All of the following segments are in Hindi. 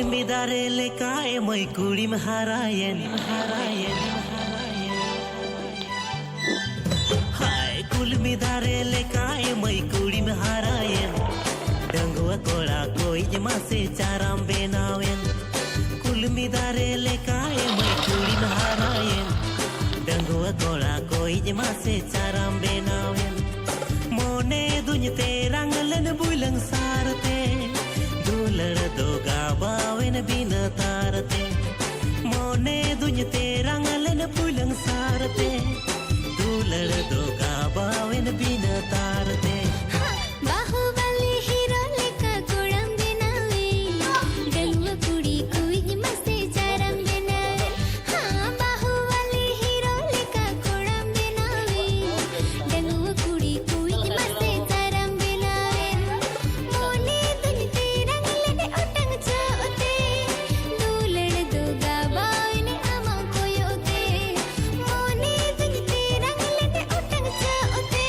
मिदारे लेकाए मई कुड़ी में हरायन हाय कुल मिदारे लेकाए मई कुड़ी में हरायन डंगुआ कोड़ा कोई जमा से चाराम बेनावेन कुल मिदारे लेकाए मई कुड़ी में हरायन डंगुआ कोड़ा कोई जमा से चाराम बेनावेन मोने दुनिते रंगलन बुलंग सारते दूलड़ दोगा बावेन बिन तारते मोने दुनिते रंगलन बुलंग सारते दूलड़ दोगा बावेन बिन तारते बाहुबली हीरो लेका कोड़म देनावे डंगुआ कुड़ी कोई मस्ते चारम देनावे हाँ बाहुबली हीरो लेका कोड़म देनावे डंगुआ कुड़ी कोई मस्ते चारम देनावे मोने दुनिते रंगलन ओटंग चाओते दूलड़ दोगा बावेन आमा कोयोते मोने दुनिते रंगलन ओटंग चाओते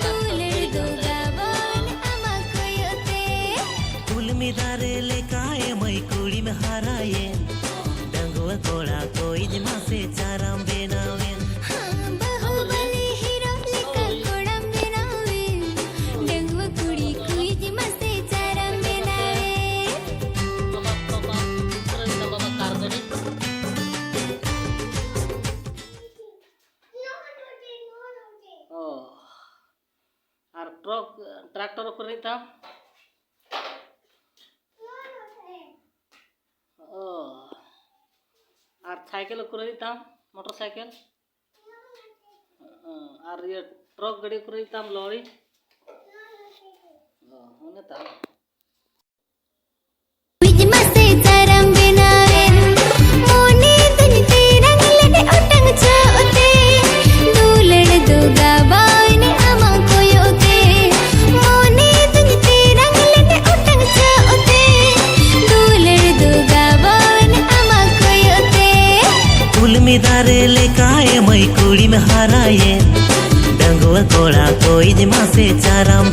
दूलड़ दोगा बावेन आमा कोयोते कुल मिदारे लेकाए मई कुड़ी में हरायन डंगुआ कोड़ा कोई जमा से चाराम बेनावेन हाँ बाहुबली हीरो लेका कोड़म देनावे डंगुआ कुड़ी कोई मस्ते चारम देनावे আর ট্রাক্টর করে দিতাম ও আর সাইকেল করে দিতাম মোটর সাইকেল আর ইয়ে ট্রাক গাড়ি করে দিতাম লরি মনে তা कोई मस्ते चारम देनावे मोने दुनिते रंगलन ओटंग चाओते दूलड़ दोगा बावेन आमा कोयोते मोने दुनिते रंगलन ओटंग चाओते दूलड़ दोगा बावेन आमा कोयोते कुल मिदारे लेकाए मई कुड़ी में हरायन डंगुआ कोड़ा कोई जमा से चाराम